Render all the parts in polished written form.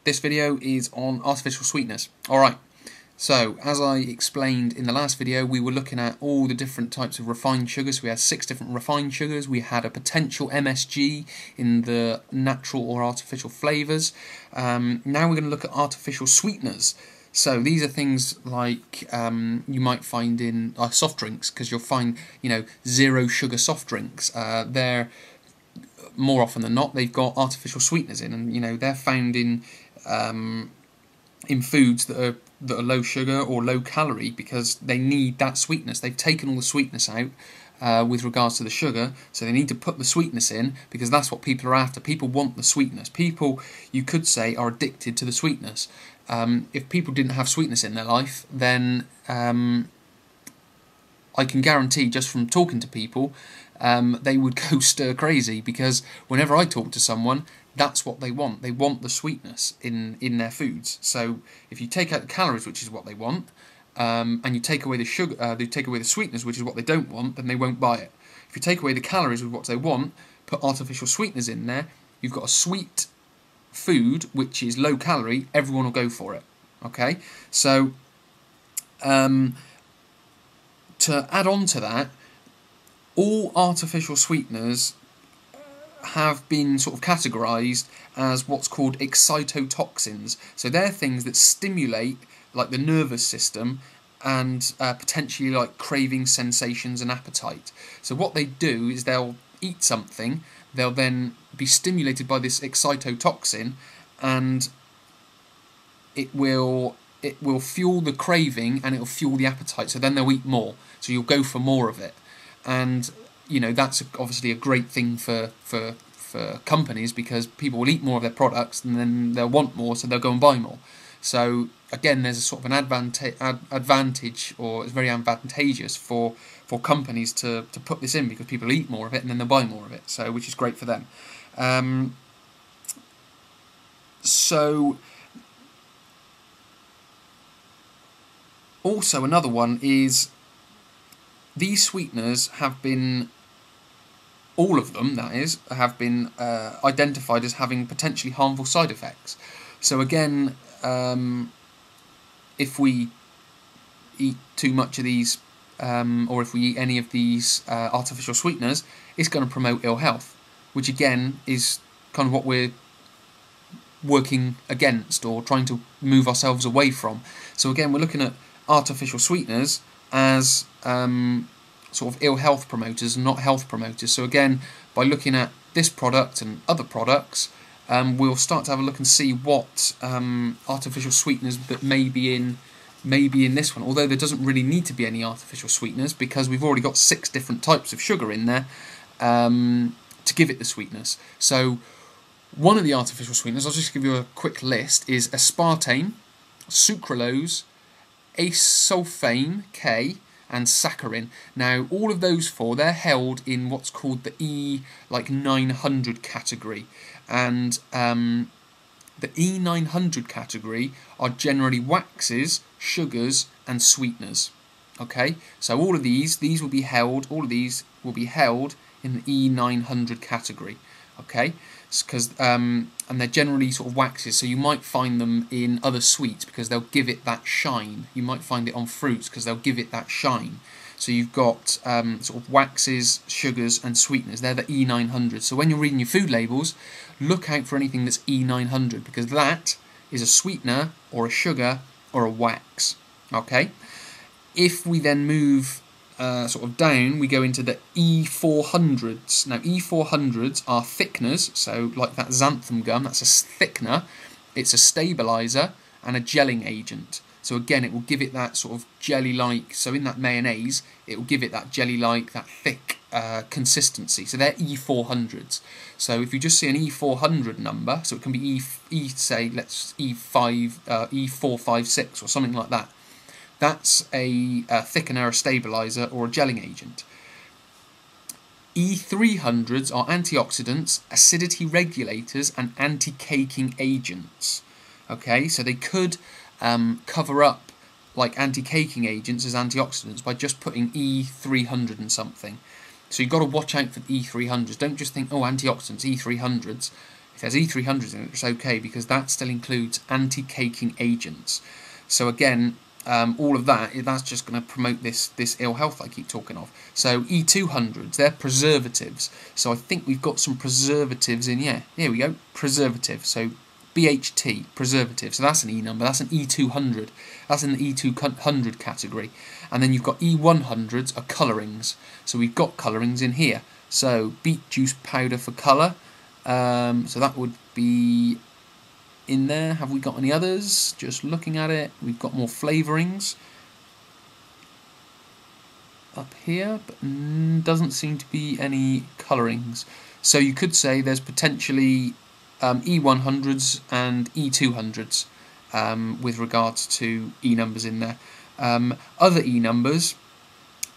This video is on artificial sweeteners. Alright, so as I explained in the last video, we were looking at all the different types of refined sugars. We had 6 different refined sugars. We had a potential MSG in the natural or artificial flavours. Now we're going to look at artificial sweeteners. So these are things like you might find in soft drinks, because you'll find, zero sugar soft drinks. They're more often than not, they've got artificial sweeteners in, and they're found in foods that are low sugar or low calorie, because they need that sweetness. They've taken all the sweetness out with regards to the sugar, so they need to put the sweetness in, because that's what people are after. People want the sweetness. People, you could say, are addicted to the sweetness. If people didn't have sweetness in their life, then I can guarantee, just from talking to people, they would go stir crazy, because whenever I talk to someone, that's what they want. They want the sweetness in their foods. So if you take out the calories, which is what they want, and you take away the sugar, they take away the sweetness, which is what they don't want, then they won't buy it. If you take away the calories with what they want, put artificial sweeteners in there, you've got a sweet food which is low calorie, everyone will go for it. Okay, so to add on to that, all artificial sweeteners have been sort of categorised as what's called excitotoxins. So they're things that stimulate like the nervous system and potentially like craving, sensations and appetite. So what they do is they'll eat something, they'll then be stimulated by this excitotoxin, and it will fuel the craving and it'll fuel the appetite, so then they'll eat more, so you'll go for more of it. And that's obviously a great thing for companies, because people will eat more of their products and then they'll want more, so they'll go and buy more. So again, there's a sort of an advantage, or it's very advantageous for companies to put this in, because people eat more of it and then they'll buy more of it, so which is great for them. So also another one is, these sweeteners have been, all of them that is, have been identified as having potentially harmful side effects. So again, if we eat too much of these, or if we eat any of these artificial sweeteners, it's going to promote ill health, which again is kind of what we're working against, or trying to move ourselves away from. So again, we're looking at artificial sweeteners as sort of ill health promoters, not health promoters. So again, by looking at this product and other products, we'll start to have a look and see what artificial sweeteners that may be in this one. Although there doesn't really need to be any artificial sweeteners, because we've already got 6 different types of sugar in there to give it the sweetness. So one of the artificial sweeteners, I'll just give you a quick list, is aspartame, sucralose, acesulfame K, and saccharin. Now all of those 4, they're held in what's called the E900 category, and the E900 category are generally waxes, sugars and sweeteners. Okay, so all of these will be held, in the E900 category. Okay, because and they're generally sort of waxes, so you might find them in other sweets because they'll give it that shine. You might find it on fruits because they'll give it that shine. So you've got sort of waxes, sugars and sweeteners. They're the E900. So when you're reading your food labels, look out for anything that's E900, because that is a sweetener or a sugar or a wax. Okay, if we then move sort of down, we go into the E400s. Now E400s are thickeners, so like that xanthan gum, that's a thickener, it's a stabiliser and a gelling agent. So again, it will give it that sort of jelly-like, so in that mayonnaise, it will give it that jelly-like, that thick consistency. So they're E400s. So if you just see an E400 number, so it can be say, let's E456 or something like that. That's a thickener, a stabiliser or a gelling agent. E300s are antioxidants, acidity regulators and anti-caking agents. Okay, so they could cover up like anti-caking agents as antioxidants by just putting E300 and something. So you've got to watch out for the E300s. Don't just think, oh, antioxidants, E300s. If there's E300s in it, it's okay because that still includes anti-caking agents. So again, all of that's just going to promote this ill health I keep talking of. So E200s, they're preservatives. So I think we've got some preservatives in, yeah, here we go, preservative. So BHT, preservative, so that's an E number, that's an E200, that's in the E200 category. And then you've got E100s are colourings, so we've got colourings in here. So beet juice powder for colour, so that would be in there. Have we got any others? Just looking at it, we've got more flavourings up here, but doesn't seem to be any colourings. So you could say there's potentially E100s and E200s with regards to E numbers in there. Other E numbers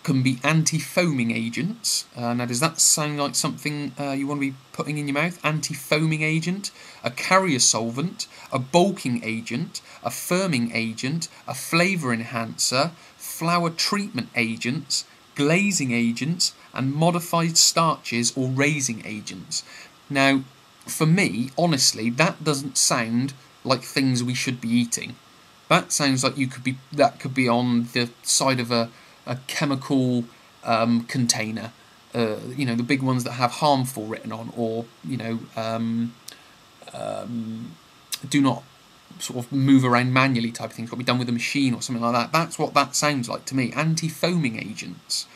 can be anti-foaming agents. Now, does that sound like something you want to be putting in your mouth? Anti-foaming agent, a carrier solvent, a bulking agent, a firming agent, a flavour enhancer, flour treatment agents, glazing agents, and modified starches or raising agents. Now, for me, honestly, that doesn't sound like things we should be eating. That sounds like that could be on the side of a chemical container. You know, the big ones that have harmful written on, or you know, do not sort of move around manually type of thing. It's got to be done with a machine or something like that. That's what that sounds like to me. Anti-foaming agents,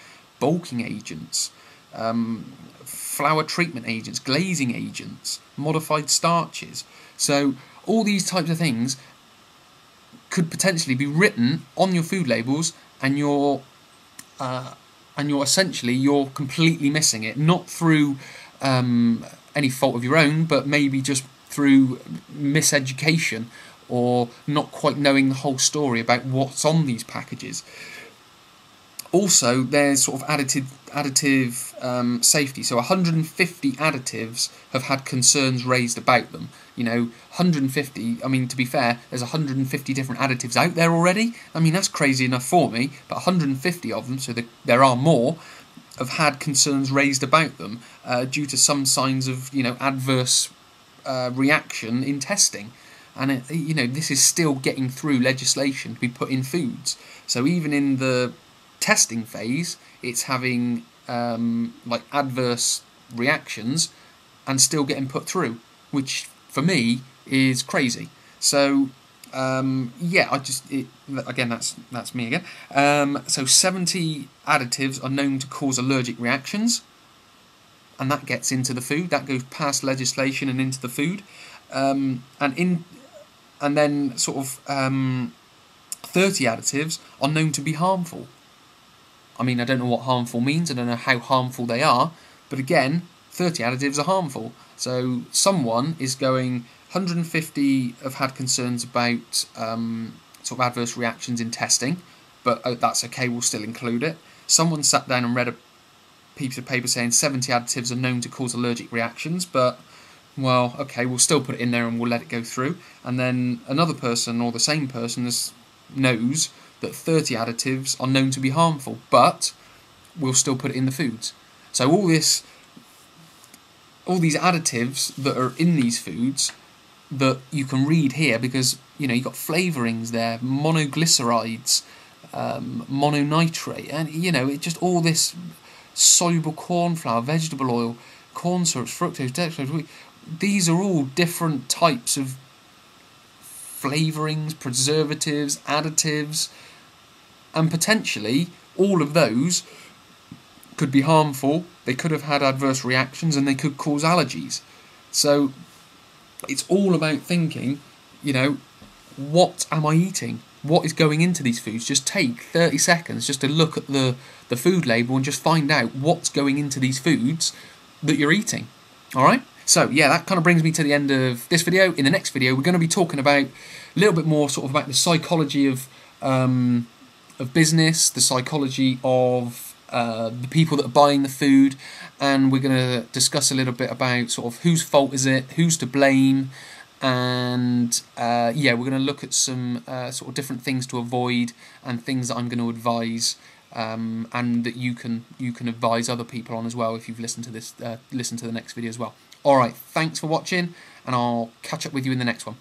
bulking agents, flour treatment agents, glazing agents, modified starches. So all these types of things could potentially be written on your food labels, and you're essentially completely missing it, not through any fault of your own, but maybe just through miseducation or not quite knowing the whole story about what's on these packages. Also, there's sort of additive safety. So 150 additives have had concerns raised about them. You know, 150, I mean, to be fair, there's 150 different additives out there already. I mean, that's crazy enough for me, but 150 of them, so there are more, have had concerns raised about them due to some signs of, you know, adverse reaction in testing. And, you know, this is still getting through legislation to be put in foods. So even in the testing phase, it's having like adverse reactions and still getting put through, which for me is crazy. So yeah, again, that's me again. So 70 additives are known to cause allergic reactions, and that gets into the food. That goes past legislation and into the food, and then sort of 30 additives are known to be harmful. I mean, I don't know what harmful means, I don't know how harmful they are, but again, 30 additives are harmful. So someone is going, 150 have had concerns about sort of adverse reactions in testing, but that's okay, we'll still include it. Someone sat down and read a piece of paper saying 70 additives are known to cause allergic reactions, but, well, okay, we'll still put it in there and we'll let it go through. And then another person, or the same person, knows that 30 additives are known to be harmful, but we'll still put it in the foods. So all these additives that are in these foods that you can read here, because you know you've got flavourings there, monoglycerides, mononitrate, and you know, it just all this soluble corn flour, vegetable oil, corn syrup, fructose, dextrose. These are all different types of flavourings, preservatives, additives, and potentially all of those could be harmful. They could have had adverse reactions, and they could cause allergies. So it's all about thinking, you know, what am I eating? What is going into these foods? Just take 30 seconds just to look at the food label and just find out what's going into these foods that you're eating. Alright? So yeah, that kind of brings me to the end of this video. In the next video, we're going to be talking about a little bit more sort of about the psychology of business, the psychology of the people that are buying the food, and we're going to discuss a little bit about sort of whose fault is it, who's to blame, and yeah, we're going to look at some sort of different things to avoid and things that I'm going to advise, and that you can advise other people on as well if you've listened to this, listen to the next video as well. Alright, thanks for watching, and I'll catch up with you in the next one.